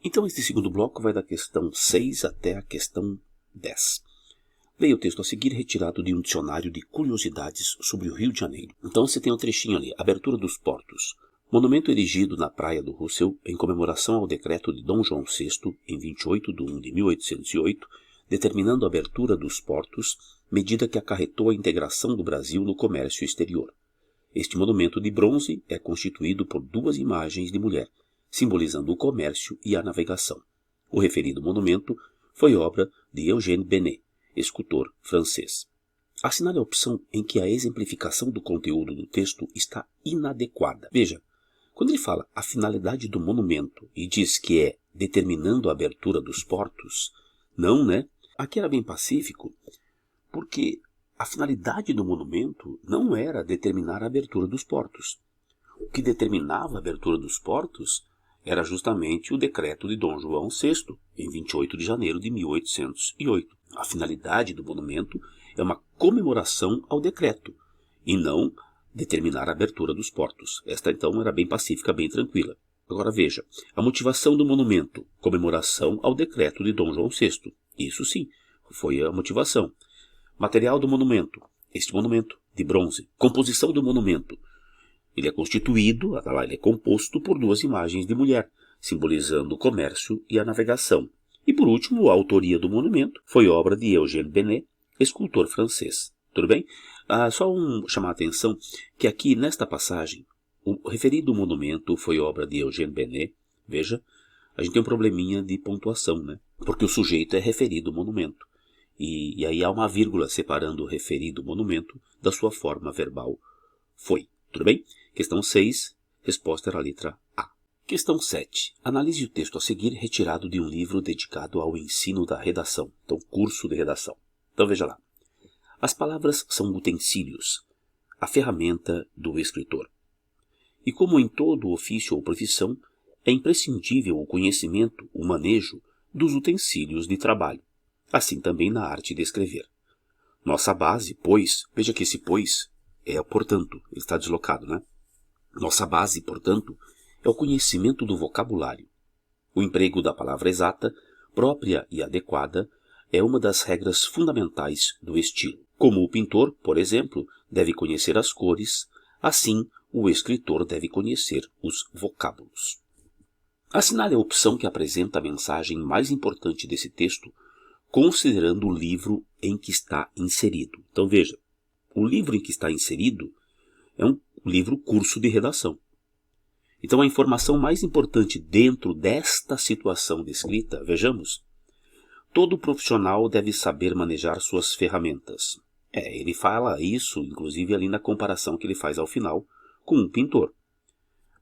Então, este segundo bloco vai da questão 6 até a questão 10. Leia o texto a seguir, retirado de um dicionário de curiosidades sobre o Rio de Janeiro. Então, você tem um trechinho ali, abertura dos portos. Monumento erigido na praia do Rossel, em comemoração ao decreto de Dom João VI, em 28 de 1 de 1808, determinando a abertura dos portos, medida que acarretou a integração do Brasil no comércio exterior. Este monumento de bronze é constituído por duas imagens de mulher, simbolizando o comércio e a navegação. O referido monumento foi obra de Eugène Benet, escultor francês. Assinale a opção em que a exemplificação do conteúdo do texto está inadequada. Veja, quando ele fala a finalidade do monumento e diz que é determinando a abertura dos portos, não, né? Aqui era bem pacífico, porque a finalidade do monumento não era determinar a abertura dos portos. O que determinava a abertura dos portos era justamente o decreto de Dom João VI, em 28 de janeiro de 1808. A finalidade do monumento é uma comemoração ao decreto, e não determinar a abertura dos portos. Esta, então, era bem pacífica, bem tranquila. Agora veja, a motivação do monumento, comemoração ao decreto de Dom João VI. Isso sim, foi a motivação. Material do monumento, este monumento de bronze. Composição do monumento. Ele é constituído, ele é composto por duas imagens de mulher, simbolizando o comércio e a navegação. E por último, a autoria do monumento foi obra de Eugène Benet, escultor francês. Tudo bem? Chamar a atenção que aqui nesta passagem, o referido monumento foi obra de Eugène Benet. Veja, a gente tem um probleminha de pontuação, né? Porque o sujeito é referido monumento. E aí há uma vírgula separando o referido monumento da sua forma verbal foi. Tudo bem? Questão 6, resposta era a letra A. Questão 7. Analise o texto a seguir retirado de um livro dedicado ao ensino da redação. Então, curso de redação. Então, veja lá. As palavras são utensílios, a ferramenta do escritor. E como em todo ofício ou profissão, é imprescindível o conhecimento, o manejo dos utensílios de trabalho. Assim também na arte de escrever. Nossa base, pois, veja que esse pois é portanto, ele está deslocado, né? Nossa base, portanto, é o conhecimento do vocabulário. O emprego da palavra exata, própria e adequada, é uma das regras fundamentais do estilo. Como o pintor, por exemplo, deve conhecer as cores, assim o escritor deve conhecer os vocábulos. Assinale a opção que apresenta a mensagem mais importante desse texto, considerando o livro em que está inserido. Então veja, o livro em que está inserido é um livro curso de redação. Então a informação mais importante dentro desta situação descrita, vejamos, todo profissional deve saber manejar suas ferramentas. Ele fala isso, inclusive ali na comparação que ele faz ao final com um pintor.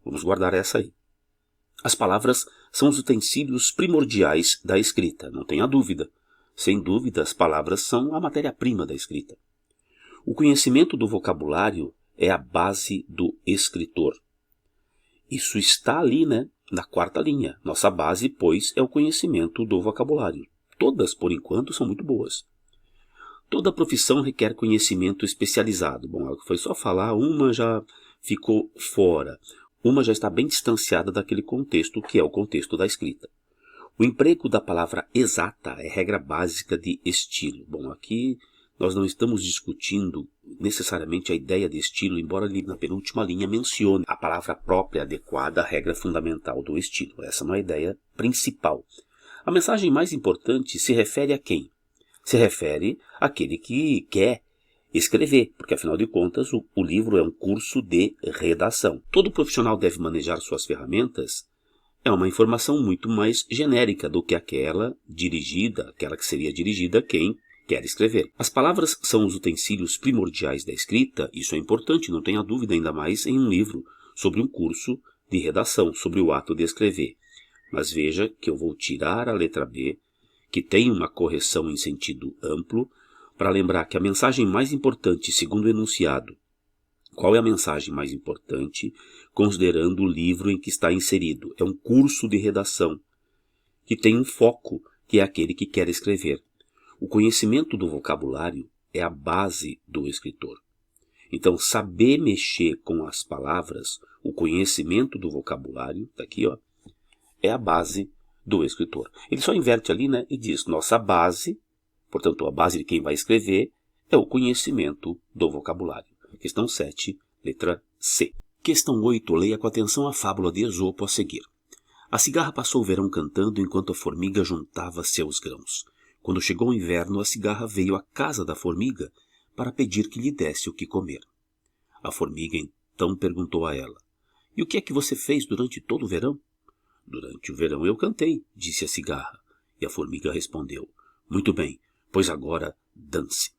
Vamos guardar essa aí. As palavras são os utensílios primordiais da escrita, não tenha dúvida. Sem dúvida, as palavras são a matéria-prima da escrita. O conhecimento do vocabulário é a base do escritor. Isso está ali, né, na quarta linha. Nossa base, pois, é o conhecimento do vocabulário. Todas, por enquanto, são muito boas. Toda profissão requer conhecimento especializado. Bom, foi só falar, uma já ficou fora. Uma já está bem distanciada daquele contexto que é o contexto da escrita. O emprego da palavra exata é regra básica de estilo. Bom, aqui nós não estamos discutindo necessariamente a ideia de estilo, embora ali na penúltima linha mencione a palavra própria adequada à regra fundamental do estilo. Essa não é a ideia principal. A mensagem mais importante se refere a quem? Se refere àquele que quer escrever, porque afinal de contas o livro é um curso de redação. Todo profissional deve manejar suas ferramentas. É uma informação muito mais genérica do que aquela que seria dirigida a quem quer escrever. As palavras são os utensílios primordiais da escrita, isso é importante, não tenha dúvida, ainda mais em um livro sobre um curso de redação, sobre o ato de escrever. Mas veja que eu vou tirar a letra B, que tem uma correção em sentido amplo, para lembrar que a mensagem mais importante, segundo o enunciado, qual é a mensagem mais importante, considerando o livro em que está inserido? É um curso de redação, que tem um foco, que é aquele que quer escrever. O conhecimento do vocabulário é a base do escritor. Então, saber mexer com as palavras, o conhecimento do vocabulário, tá aqui, ó, é a base do escritor. Ele só inverte ali, né, e diz nossa base, portanto a base de quem vai escrever é o conhecimento do vocabulário. Questão 7, letra C. Questão 8, leia com atenção a fábula de Esopo a seguir. A cigarra passou o verão cantando enquanto a formiga juntava seus grãos. Quando chegou o inverno, a cigarra veio à casa da formiga para pedir que lhe desse o que comer. A formiga então perguntou a ela: "E o que é que você fez durante todo o verão?" "Durante o verão eu cantei", disse a cigarra. E a formiga respondeu: "Muito bem, pois agora dance."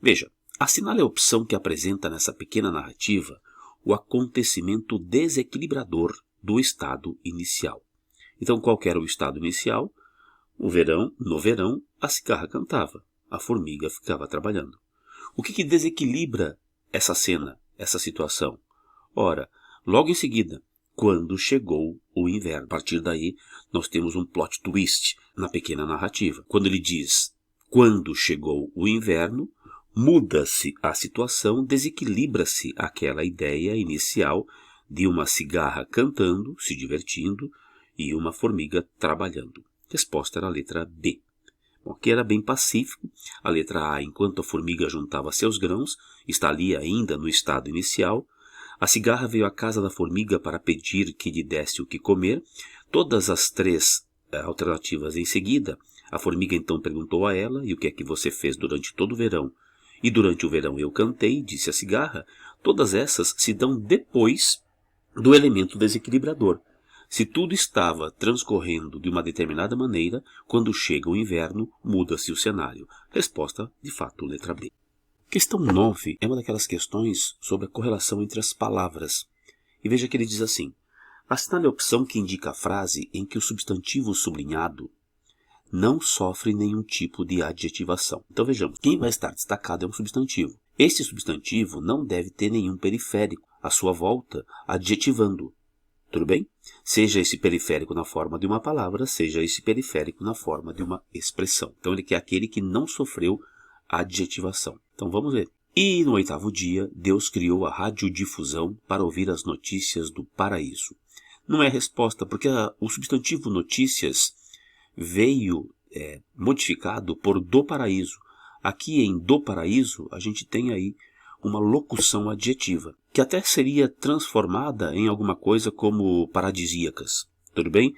Veja, assinale a opção que apresenta nessa pequena narrativa o acontecimento desequilibrador do estado inicial. Então, qual era o estado inicial? No verão, a cigarra cantava, a formiga ficava trabalhando. O que desequilibra essa cena, essa situação? Ora, logo em seguida, quando chegou o inverno. A partir daí, nós temos um plot twist na pequena narrativa. Quando ele diz, quando chegou o inverno, muda-se a situação, desequilibra-se aquela ideia inicial de uma cigarra cantando, se divertindo, e uma formiga trabalhando. A resposta era a letra B. Bom, aqui era bem pacífico. A letra A, enquanto a formiga juntava seus grãos, está ali ainda no estado inicial. A cigarra veio à casa da formiga para pedir que lhe desse o que comer. Todas as três alternativas em seguida. A formiga então perguntou a ela: "E o que é que você fez durante todo o verão?" "E durante o verão eu cantei", disse a cigarra. Todas essas se dão depois do elemento desequilibrador. Se tudo estava transcorrendo de uma determinada maneira, quando chega o inverno, muda-se o cenário. Resposta, de fato, letra B. Questão 9 é uma daquelas questões sobre a correlação entre as palavras. E veja que ele diz assim: assinale a opção que indica a frase em que o substantivo sublinhado não sofre nenhum tipo de adjetivação. Então vejamos, quem vai estar destacado é um substantivo. Este substantivo não deve ter nenhum periférico à sua volta adjetivando. Tudo bem? Seja esse periférico na forma de uma palavra, seja esse periférico na forma de uma expressão. Então ele quer aquele que não sofreu adjetivação. Então vamos ver. E no 8º dia, Deus criou a radiodifusão para ouvir as notícias do paraíso. Não é resposta, porque o substantivo notícias veio modificado por do paraíso. Aqui em do paraíso, a gente tem aí uma locução adjetiva, que até seria transformada em alguma coisa como paradisíacas. Tudo bem?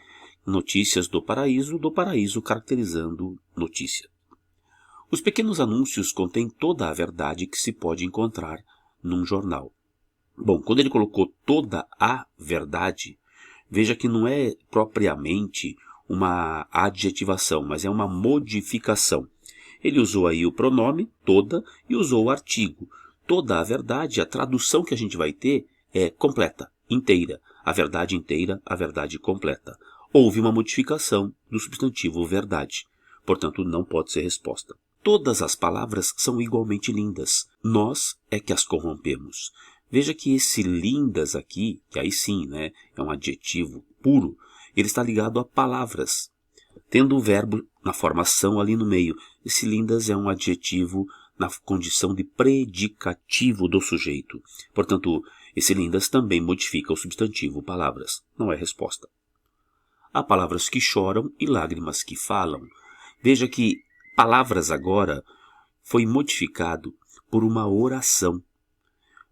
Notícias do paraíso caracterizando notícia. Os pequenos anúncios contêm toda a verdade que se pode encontrar num jornal. Bom, quando ele colocou toda a verdade, veja que não é propriamente uma adjetivação, mas é uma modificação. Ele usou aí o pronome toda e usou o artigo. Toda a verdade, a tradução que a gente vai ter é completa, inteira. A verdade inteira, a verdade completa. Houve uma modificação do substantivo verdade. Portanto, não pode ser resposta. Todas as palavras são igualmente lindas. Nós é que as corrompemos. Veja que esse lindas aqui, que aí sim, né, é um adjetivo puro, ele está ligado a palavras, tendo o verbo na formação ali no meio. Esse lindas é um adjetivo na condição de predicativo do sujeito. Portanto, esse lindas também modifica o substantivo palavras. Não é resposta. Há palavras que choram e lágrimas que falam. Veja que palavras agora foi modificado por uma oração.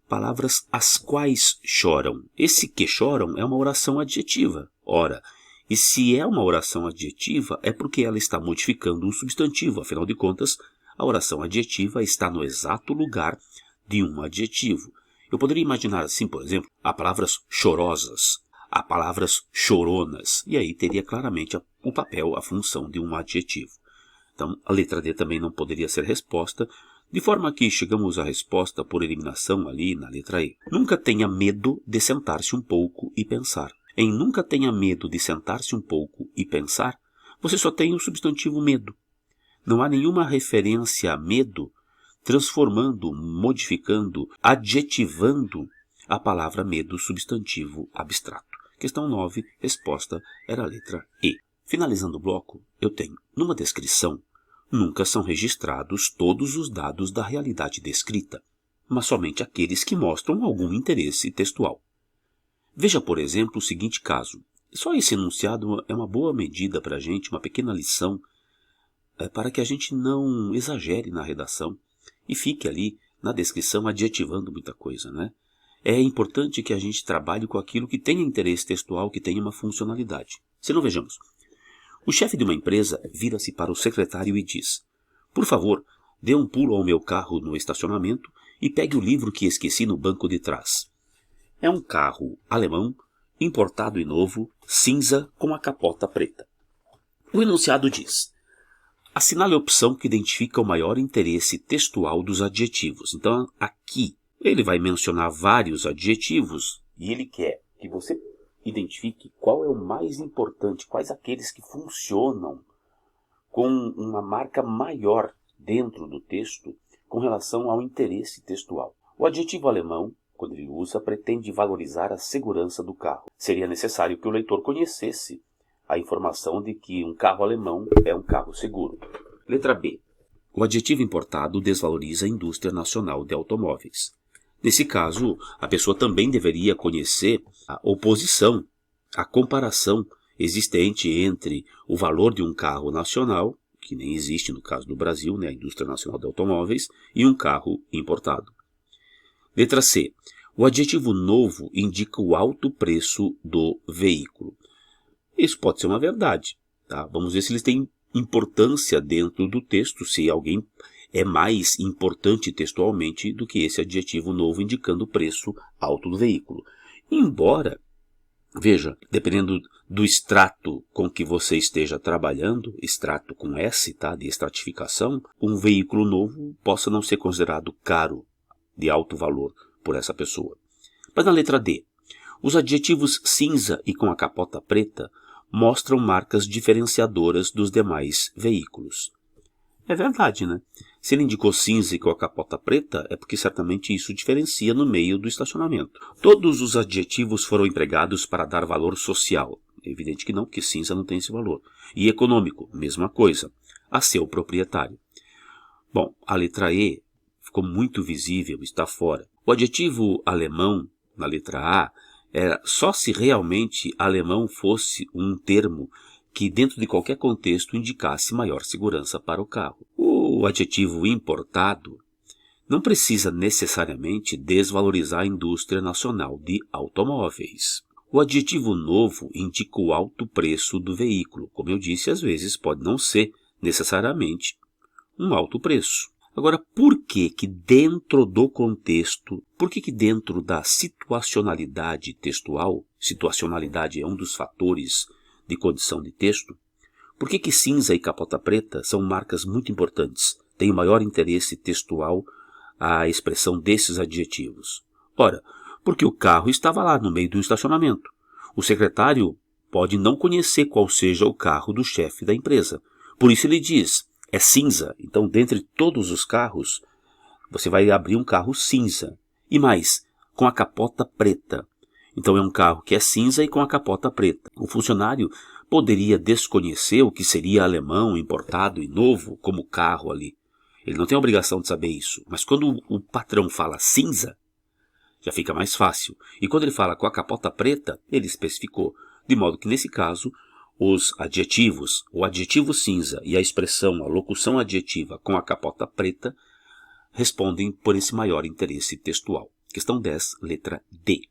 Palavras as quais choram. Esse que choram é uma oração adjetiva. Ora, e se é uma oração adjetiva, é porque ela está modificando um substantivo. Afinal de contas, a oração adjetiva está no exato lugar de um adjetivo. Eu poderia imaginar assim, por exemplo, há palavras chorosas, há palavras choronas, e aí teria claramente o papel, a função de um adjetivo. Então, a letra D também não poderia ser resposta, de forma que chegamos à resposta por eliminação ali na letra E. Nunca tenha medo de sentar-se um pouco e pensar. Em nunca tenha medo de sentar-se um pouco e pensar, você só tem o substantivo medo. Não há nenhuma referência a medo transformando, modificando, adjetivando a palavra medo substantivo abstrato. Questão 9, resposta era a letra E. Finalizando o bloco, eu tenho, numa descrição, nunca são registrados todos os dados da realidade descrita, mas somente aqueles que mostram algum interesse textual. Veja, por exemplo, o seguinte caso. Só esse enunciado é uma boa medida para a gente, uma pequena lição, para que a gente não exagere na redação e fique ali na descrição adjetivando muita coisa, né? É importante que a gente trabalhe com aquilo que tenha interesse textual, que tenha uma funcionalidade. Se não, vejamos. O chefe de uma empresa vira-se para o secretário e diz: por favor, dê um pulo ao meu carro no estacionamento e pegue o livro que esqueci no banco de trás. É um carro alemão, importado e novo, cinza com a capota preta. O enunciado diz: assinale a opção que identifica o maior interesse textual dos adjetivos. Então, aqui, ele vai mencionar vários adjetivos e ele quer que você identifique qual é o mais importante, quais aqueles que funcionam com uma marca maior dentro do texto com relação ao interesse textual. O adjetivo alemão, quando ele usa, pretende valorizar a segurança do carro. Seria necessário que o leitor conhecesse a informação de que um carro alemão é um carro seguro. Letra B. O adjetivo importado desvaloriza a indústria nacional de automóveis. Nesse caso, a pessoa também deveria conhecer a oposição, a comparação existente entre o valor de um carro nacional, que nem existe no caso do Brasil, né, a indústria nacional de automóveis, e um carro importado. Letra C. O adjetivo novo indica o alto preço do veículo. Isso pode ser uma verdade. Tá? Vamos ver se eles têm importância dentro do texto, se alguém é mais importante textualmente do que esse adjetivo novo indicando o preço alto do veículo. Embora, veja, dependendo do extrato com que você esteja trabalhando, extrato com S, tá, de estratificação, um veículo novo possa não ser considerado caro, de alto valor, por essa pessoa. Mas na letra D, os adjetivos cinza e com a capota preta mostram marcas diferenciadoras dos demais veículos. É verdade, né? Se ele indicou cinza e com a capota preta, é porque certamente isso diferencia no meio do estacionamento. Todos os adjetivos foram empregados para dar valor social. É evidente que não, porque cinza não tem esse valor. E econômico, mesma coisa, a seu proprietário. Bom, a letra E ficou muito visível, está fora. O adjetivo alemão, na letra A, era só se realmente alemão fosse um termo que dentro de qualquer contexto indicasse maior segurança para o carro. O adjetivo importado não precisa necessariamente desvalorizar a indústria nacional de automóveis. O adjetivo novo indica o alto preço do veículo. Como eu disse, às vezes pode não ser necessariamente um alto preço. Agora, por que dentro do contexto, por que dentro da situacionalidade textual, situacionalidade é um dos fatores de condição de texto, por que cinza e capota preta são marcas muito importantes? Tem o maior interesse textual a expressão desses adjetivos. Ora, porque o carro estava lá no meio do estacionamento. O secretário pode não conhecer qual seja o carro do chefe da empresa. Por isso ele diz, é cinza. Então, dentre todos os carros, você vai abrir um carro cinza. E mais, com a capota preta. Então é um carro que é cinza e com a capota preta. O funcionário poderia desconhecer o que seria alemão, importado e novo como carro ali. Ele não tem a obrigação de saber isso. Mas quando o patrão fala cinza, já fica mais fácil. E quando ele fala com a capota preta, ele especificou. De modo que nesse caso, os adjetivos, o adjetivo cinza e a expressão, a locução adjetiva com a capota preta, respondem por esse maior interesse textual. Questão 10, letra D.